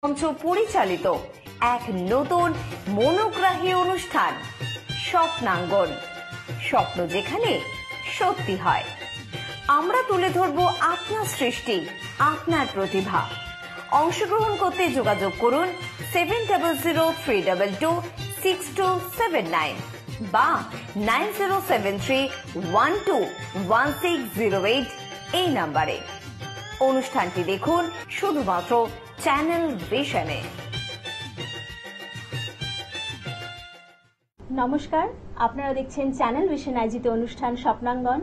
মঞ্চ পরিচালিত এক নতুন মনোগ্রাহী অনুষ্ঠান স্বপ্নাঙ্গন। স্বপ্ন যেখানে সত্যি হয়। আমরা তুলে ধরব আপনার সৃষ্টি, আপনার প্রতিভা। অংশগ্রহণ করতে যোগাযোগ করুন 7003226279 বা 9073121608 এই নাম্বারে। অনুষ্ঠানটি দেখুন শুধুমাত্র চ্যানেল ভিশনে। নমস্কার, আপনারা দেখছেন চ্যানেল ভিশন আয়োজিত অনুষ্ঠান স্বপ্নাঙ্গন,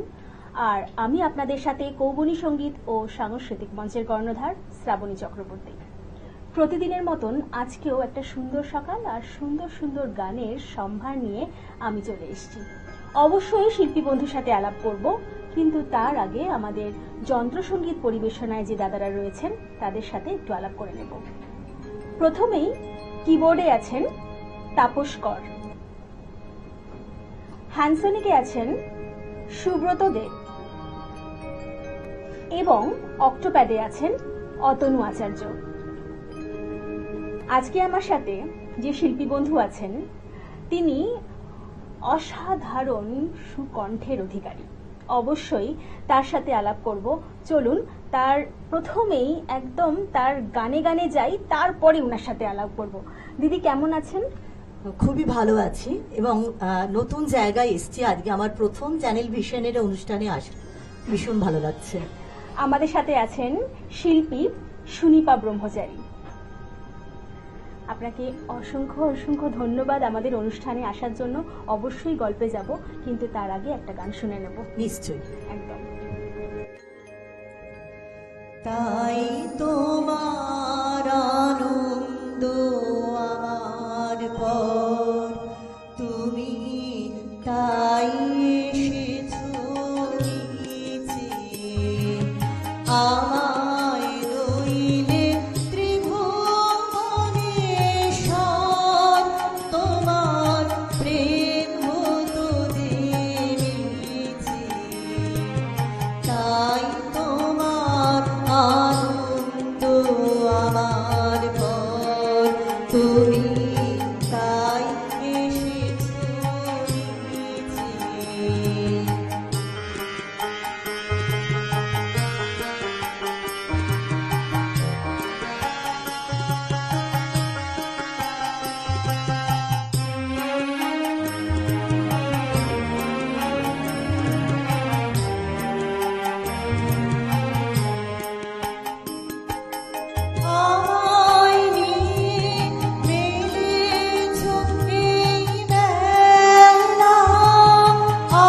আর আমি আপনাদের সাথে কৌবনী সঙ্গীত ও সাংস্কৃতিক মঞ্চের কর্ণধার শ্রাবণী চক্রবর্তী। প্রতিদিনের মতন আজকেও একটা সুন্দর সকাল আর সুন্দর সুন্দর গানের সম্ভার নিয়ে আমি চলে এসেছি। অবশ্যই শিল্পী বন্ধুর সাথে আলাপ করব, কিন্তু তার আগে আমাদের যন্ত্রসঙ্গীত পরিবেশনায় যে দাদারা রয়েছেন তাদের সাথে একটু আলাপ করে নেব। প্রথমেই কিবোর্ডে আছেন তাপস কর, হ্যান্ডসনিকে আছেন সুব্রত দেব এবং অক্টোপ্যাডে আছেন অতনু আচার্য। আজকে আমার সাথে যে শিল্পী বন্ধু আছেন তিনি অসাধারণ সুকণ্ঠের অধিকারী। অবশ্যই তার সাথে আলাপ করব। চলুন তার প্রথমেই একদম তার গানে গানে যাই, তারপরে ওনার সাথে আলাপ করব। দিদি কেমন আছেন? খুবই ভালো আছি এবং নতুন জায়গায় এসেছি। আজকে আমার প্রথম চ্যানেল ভিশনের অনুষ্ঠানে আসা ভীষণ ভালো লাগছে। আমাদের সাথে আছেন শিল্পী সুনিপা ব্রহ্মচারী। আপনাকে অসংখ্য অসংখ্য ধন্যবাদ আমাদের অনুষ্ঠানে আসার জন্য। অবশ্যই গল্পে যাব, কিন্তু তার আগে একটা গান শুনে নেব। নিশ্চয়ই, একদম। তাই তোমার আনন্দ আমার পর, তুমি তাই এসেছো নিচে, আমায় রইলে ত্রিভুবনেশ্বর, তোমার প্রেম মতো জেনেছি। তাই তোমার আনন্দ আমার পর, তুমি তাই এসেছো নিচে। আমায় নিয়ে মেলেছো এই বেলা,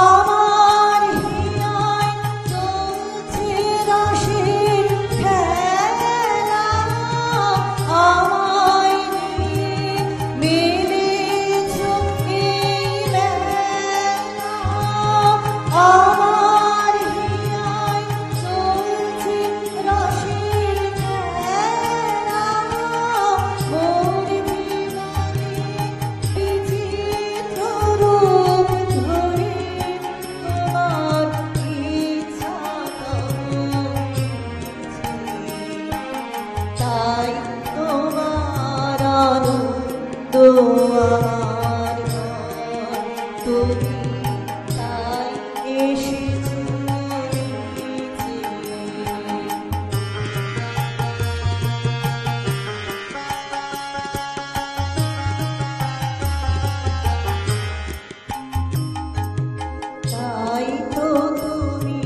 আমার হিয়ায় চলছে রসের খেলা। আমায় নিয়ে মেলেছো এই বেলা, আমার হিয়ায় চলছে রসের খেলা। মোর বিমানে বিচিত্র রূপ ধরে তোমার ইচ্ছা তাই তোমার আনন্দ আমার মন, তুমি তাই এসেছো নিচে। তাই তো তুমি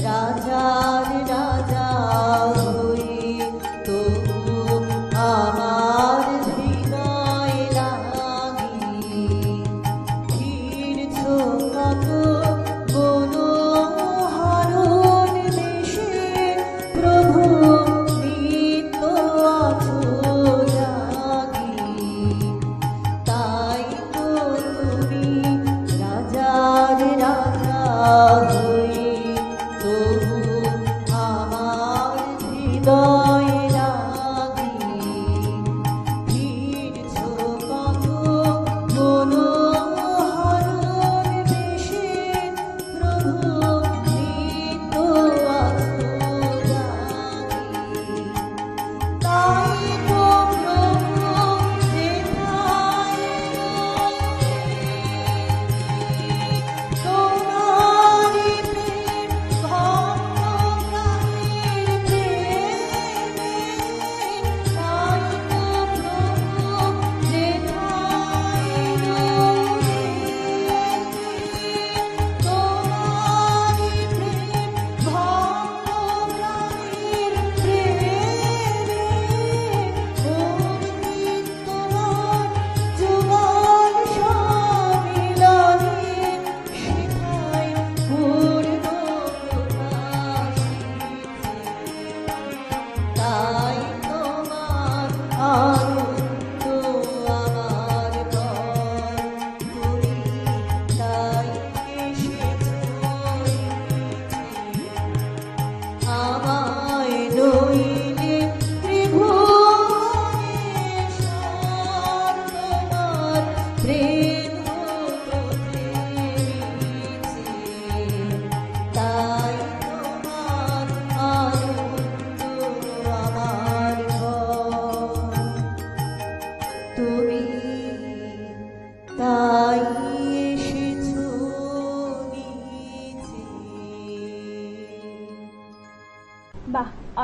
রাজার রাজা হয়ে তবু আমার হৃদয় লাগিয়েছো।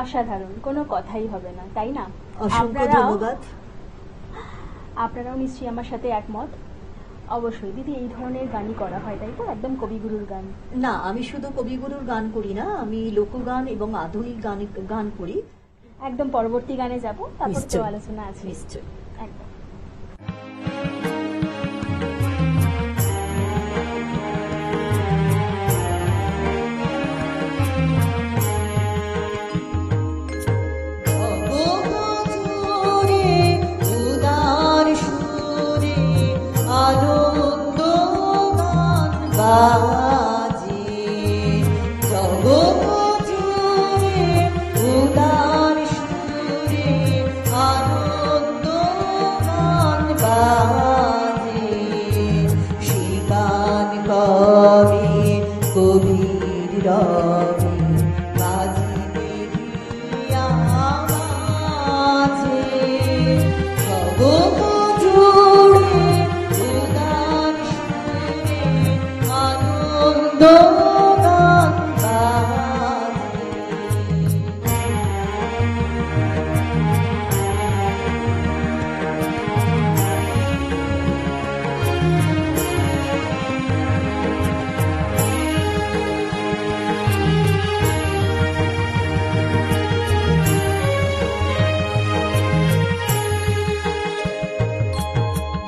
অসাধারণ, কোনো কথাই হবে না, তাই না? অসংখ্য ধন্যবাদ। আপনারাও নিশ্চয়ই আমার সাথে একমত। অবশ্যই দিদি, এই ধরনের গানই করা হয়, তাই তো? একদম কবিগুরুর গান। না, আমি শুধু কবিগুরুর গান করি না, আমি লোকগান এবং আধুনিক গান করি। একদম পরবর্তী গানে যাব, তারপর তো নিশ্চয়ই, আলোচনা আছে। নিশ্চয়ই। একদম।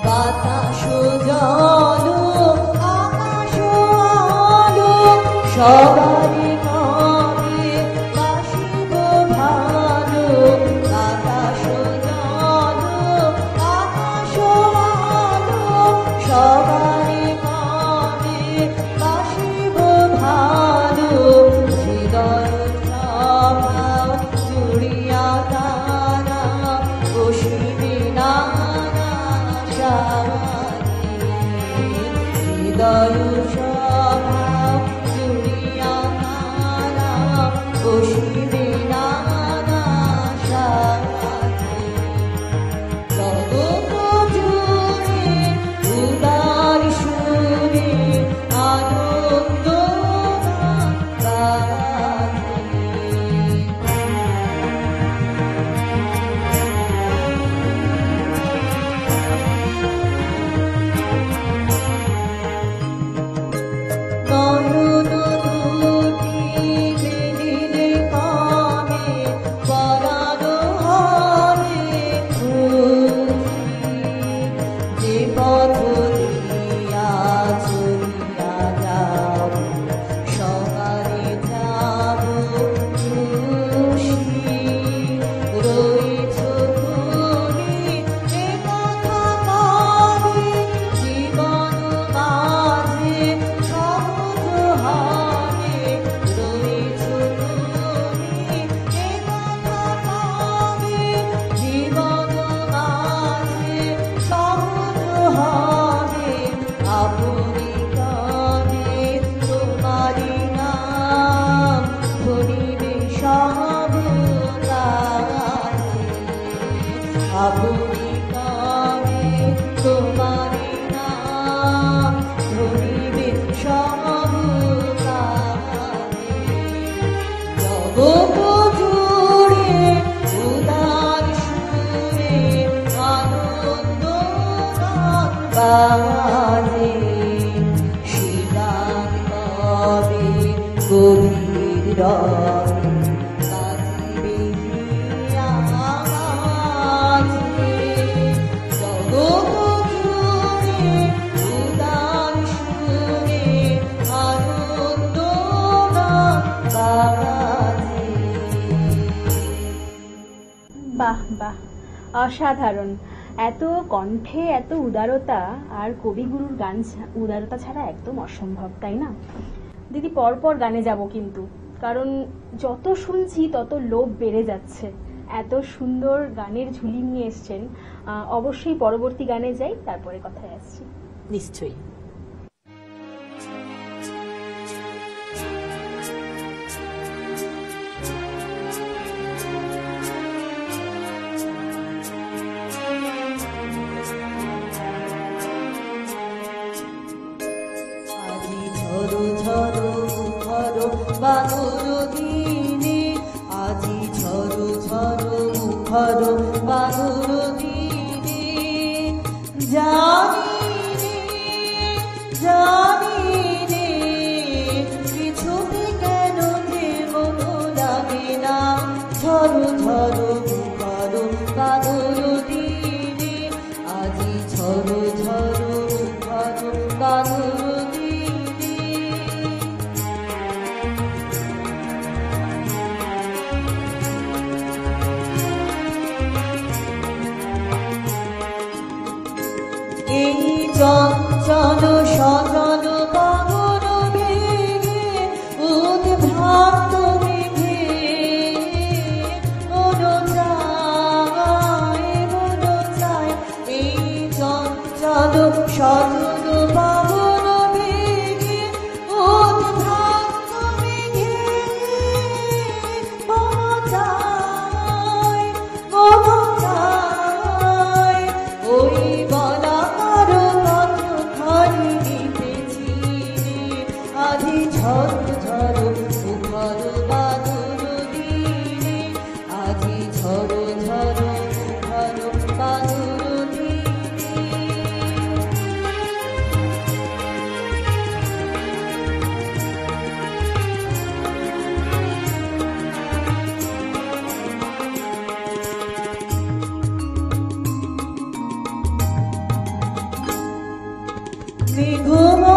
বাতাস জল আকাশ আলো সবারই মনে বাসিব ভালো। বাতাস জল আকাশ আলো সবারই মনে বাসিব ভালো। হৃদয় স্বভাব জুড়িয়া তারা বসিবে না হৃদয় স্বভাব জুড়িয়া তারা বসিবে নানা সাথে। জগৎ জুড়ে উদার সুরে আনন্দ বাজে। বাহ বাহ, অসাধারণ। এত কণ্ঠে এত উদারতা, আর কবিগুরুর গান উদারতা ছাড়া একদম অসম্ভব, তাই না দিদি? পরপর গানে যাব কিন্তু, কারণ যত শুনছি তত লোভ বেড়ে যাচ্ছে। এত সুন্দর গানের ঝুলি নিয়ে এসছেন, অবশ্যই পরবর্তী গানে যাই, তারপরে কথায় আসছি। নিশ্চয়ই। ঝরো ঝরো ঝরো বাদর দিনে আজি ঝরো মুখর বাদুর দিনে জানি রে কিছুতে কেন যে মন লাগে না ঝড়ো ঝড়ো মুখর বাদুর দিনে আজি ঝড়ো ঝড়ো মুখর বাদুর দিনে এই চঞ্চল সজল পাবন ভেঙে উদ্ভ্রান্ত মেঘে মন চায় এই চঞ্চল সজল পাবন ভেঙে উদ্ভ্রান্ত মেঘে মন চায় ওই বলা আজি ঝড় ঝড় মুখর বাদুর দিনে আজি ঝড় ঝড় মুখর বাদুর দিনে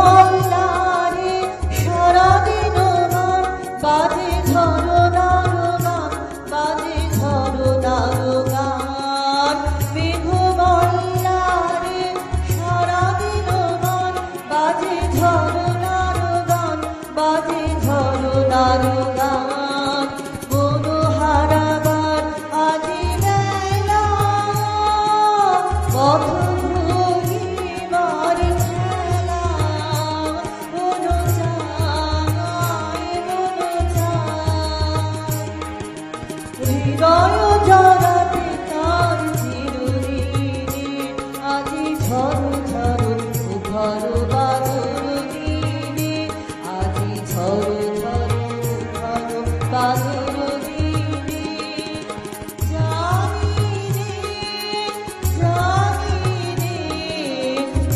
মেঘমল্লারে সারাদিন গান বাজে ঝরনার গান বাজে ঝরনার গান মেঘমল্লারে সারাদিন গান বাজে ঝরনার গান বাজে ঝরনার গান মনোহারাবার আজি বেলা পথ হৃদয় জড়াতে তার চিরদিনে আজি ঝড় ঝড় মুখর বাদুর দিনে আজি ঝড় ঝড় মুখর বাদুর দিনে জানি রে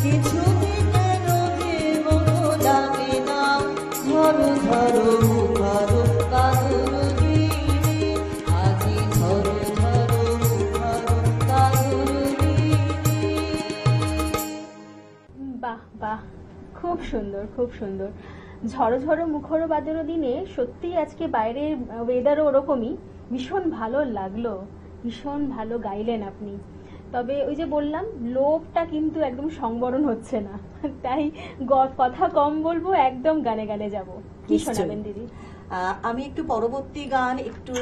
কিছুতে কেন যে মন লাগে না ঝড় ঝড় মুখর বাদুর বাহ বাহ, খুব সুন্দর খুব সুন্দর। ঝড়ো ঝড়ো মুখর বাদুর দিনে সত্যি আজকে বাইরের ওয়েদারও ওরকমই, ভীষণ ভালো লাগলো, ভীষণ ভালো গাইলেন আপনি। তবে ওই যে বললাম লোভটা কিন্তু একদম সংবরণ হচ্ছে না, তাই কথা কম বলবো, একদম গানে গানে যাব। কি শোনাবেন দিদি? আমি একটু পরবর্তী গান একটু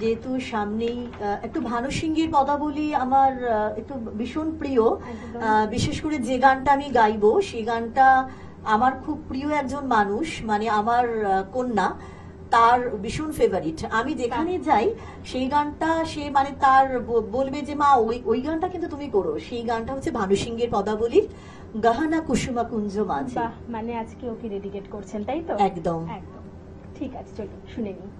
যেহেতু সামনেই একটু ভানু সিংহের পদাবলী আমার একটু ভীষণ প্রিয়, বিশেষ করে যে গানটা আমি গাইবো সেই গানটা আমার খুব প্রিয় একজন মানুষ, মানে আমার কন্যা, তার ভীষণ ফেভারিট। আমি যেখানে যাই সেই গানটা সে মানে তার বলবে যে মা ওই গানটা কিন্তু তুমি করো। সেই গানটা হচ্ছে ভানু সিংহের পদাবলীর গহনা কুসুমা কুঞ্জ মাঝে। মানে আজকে ওকে ডেডিকেট করছেন তাই তো? একদম একদম ঠিক আছে, চলো শুনে নিই।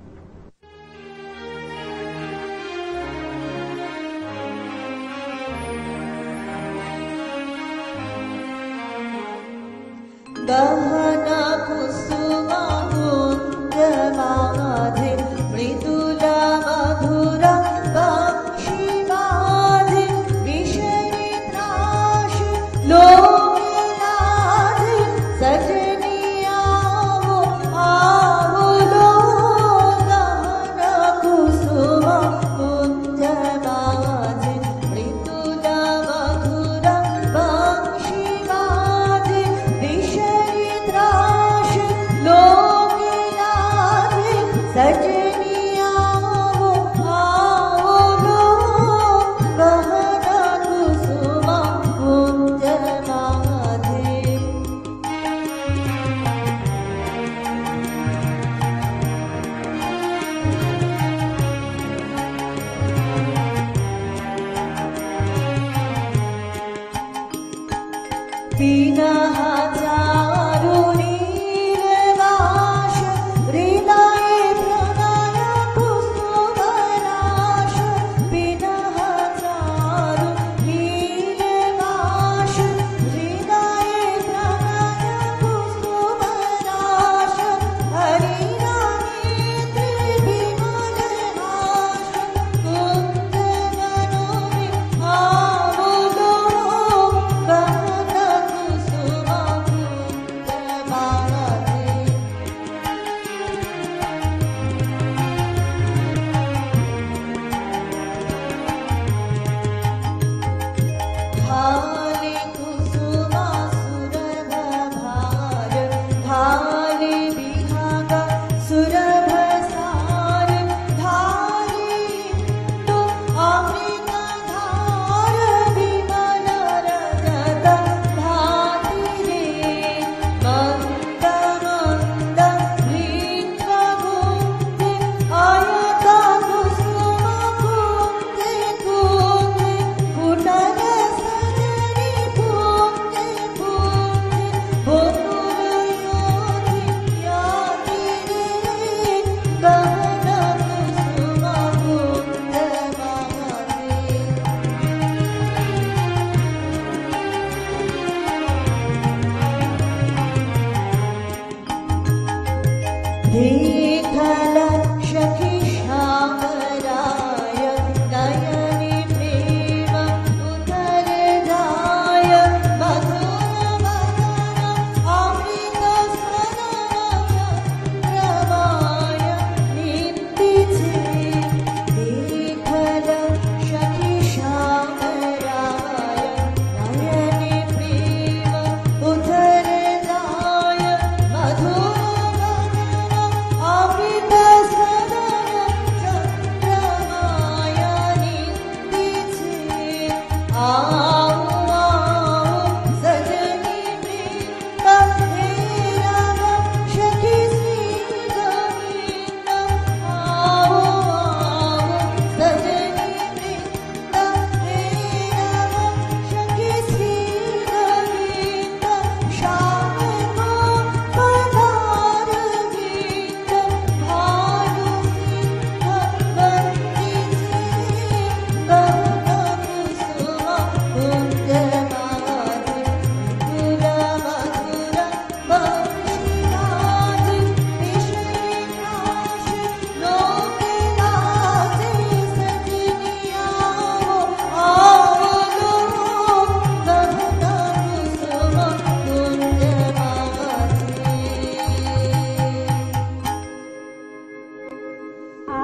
গহনা কুসুমা কুঞ্জ মাঝে মৃদুলা মধুরা বংশী মাঝে বিষয়ী ত্রাস লোকে নাচে সজনী आओ आओ लो গহনা কুসুমা কুঞ্জ মাঝে মৃদুলা মধুরা বংশী মাঝে বিষয়ী ত্রাস লোকে নাচে सजनी आओ आओ लो गहना कुसुमा कुंज माझे। बिना हजारों नीलवास हृदय प्रणय कुसुमराज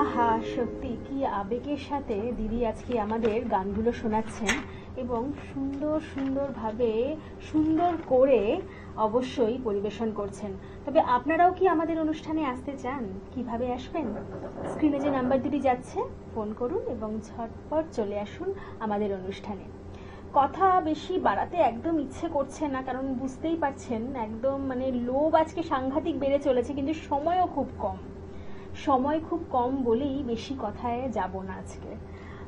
আহা, সত্যি কি আবেগের সাথে দিদি আজকে আমাদের গানগুলো শোনাচ্ছেন এবং সুন্দর সুন্দরভাবে সুন্দর করে অবশ্যই পরিবেশন করছেন। তবে আপনারাও কি আমাদের অনুষ্ঠানে আসতে চান? কিভাবে আসবেন? স্ক্রিনে যে নাম্বার দুটি যাচ্ছে ফোন করুন এবং ঝটপট চলে আসুন আমাদের অনুষ্ঠানে। কথা বেশি বাড়াতে একদম ইচ্ছে করছে না, কারণ বুঝতেই পারছেন একদম মানে লোভ আজকে সাংঘাতিক বেড়ে চলেছে, কিন্তু সময়ও খুব কম। সময় খুব কম বলেই বেশি কথায় যাব না আজকে।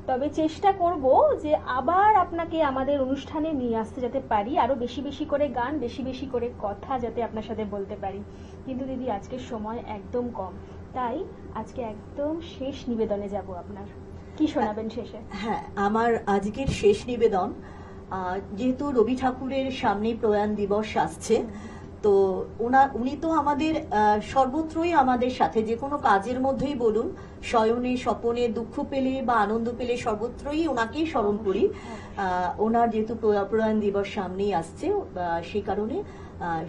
তবে চেষ্টা করব যে আবার আপনাকে আমাদের অনুষ্ঠানে নিয়ে আসতে যাতে পারি, আরো বেশি বেশি করে গান, বেশি বেশি করে কথা যাতে আপনার সাথে বলতে পারি। কিন্তু দিদি আজকের সময় একদম কম, তাই আজকে একদম শেষ নিবেদনে যাব। আপনার কি শোনাবেন শেষে? হ্যাঁ, আমার আজকের শেষ নিবেদন, যেহেতু রবি ঠাকুরের সামনে প্রয়াণ দিবস আসছে, তো উনি তো আমাদের সর্বত্রই আমাদের সাথে, যে কোনো কাজের মধ্যেই বলুন, শয়নে স্বপনে দুঃখ পেলে বা আনন্দ পেলে সর্বত্রই ওনাকেই স্মরণ করি। ওনার যেহেতু প্রয়াণ দিবস সামনেই আসছে, সেই কারণে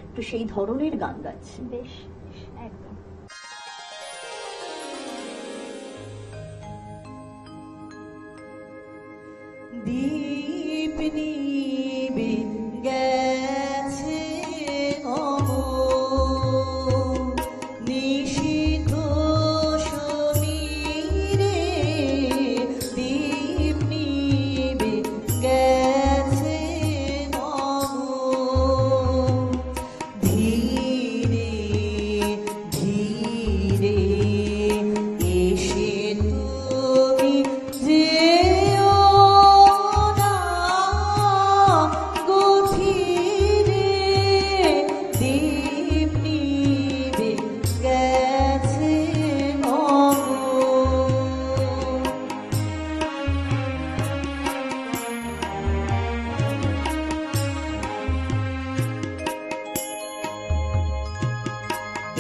একটু সেই ধরনের গান গাচ্ছি। বেশ, একদম। দীপ নিবে গেছে নিশীথ সমীরে, দীপ নিবে গেছে ধীরে ধীরে এসে তুমি যেও না গভীরে, দীপ নিবে গেছে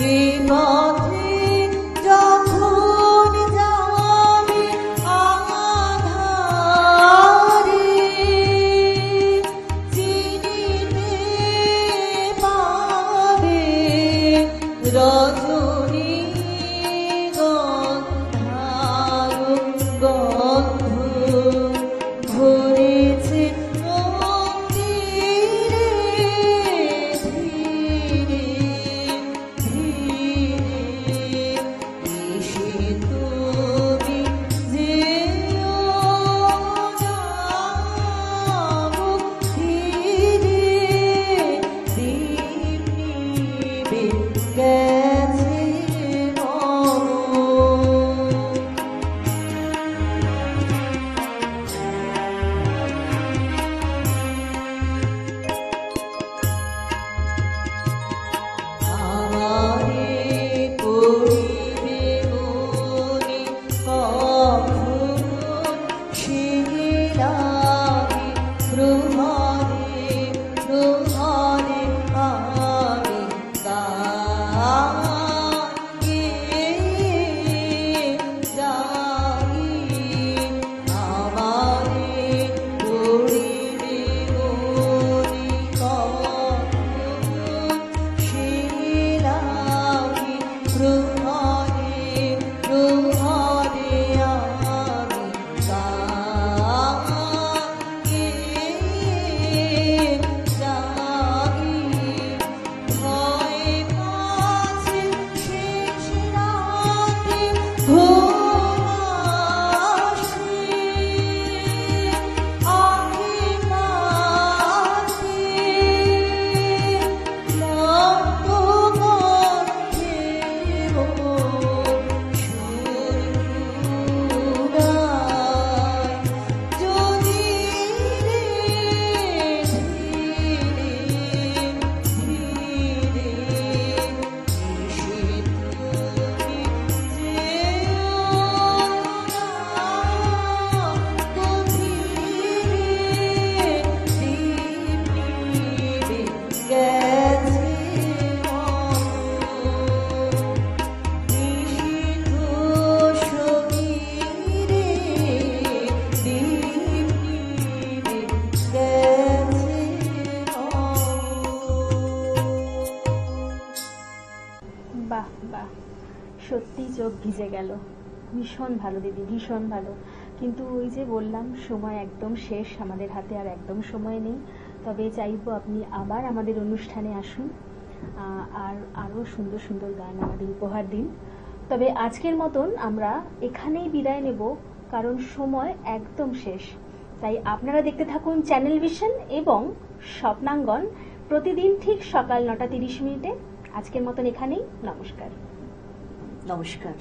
এ পথে যখন যাবে আধারে, চিনিতে পাবে রজনী গন্ধার গন্ধ ভরেছে মন্দিরে, ধীরে ধীরে এসে তুমি যেও না ধীরে, দীপ নিবে গেছে আমারে পড়িবে মনে কখন শিলাহি প্রহরে প্রহরে আমি গায়ে যাই, আমারে পড়িবে মনে কখন শিলাহি প্রহরে প্রহরে আমি গায়ে চোখ ভিজে গেল। ভীষণ ভালো দিদি, ভীষণ ভালো। কিন্তু ওই যে বললাম, সময় একদম শেষ, আমাদের হাতে আর একদম সময় নেই। তবে চাইবো আপনি আবার আমাদের অনুষ্ঠানে আসুন, আর আরও সুন্দর সুন্দর গান আমাদের উপহার দিন। তবে আজকের মতন আমরা এখানেই বিদায় নেব, কারণ সময় একদম শেষ। তাই আপনারা দেখতে থাকুন চ্যানেল ভিশন এবং স্বপ্নাঙ্গন, প্রতিদিন ঠিক সকাল 9:30 আজকের মতন এখানেই। নমস্কার। নমস্কার।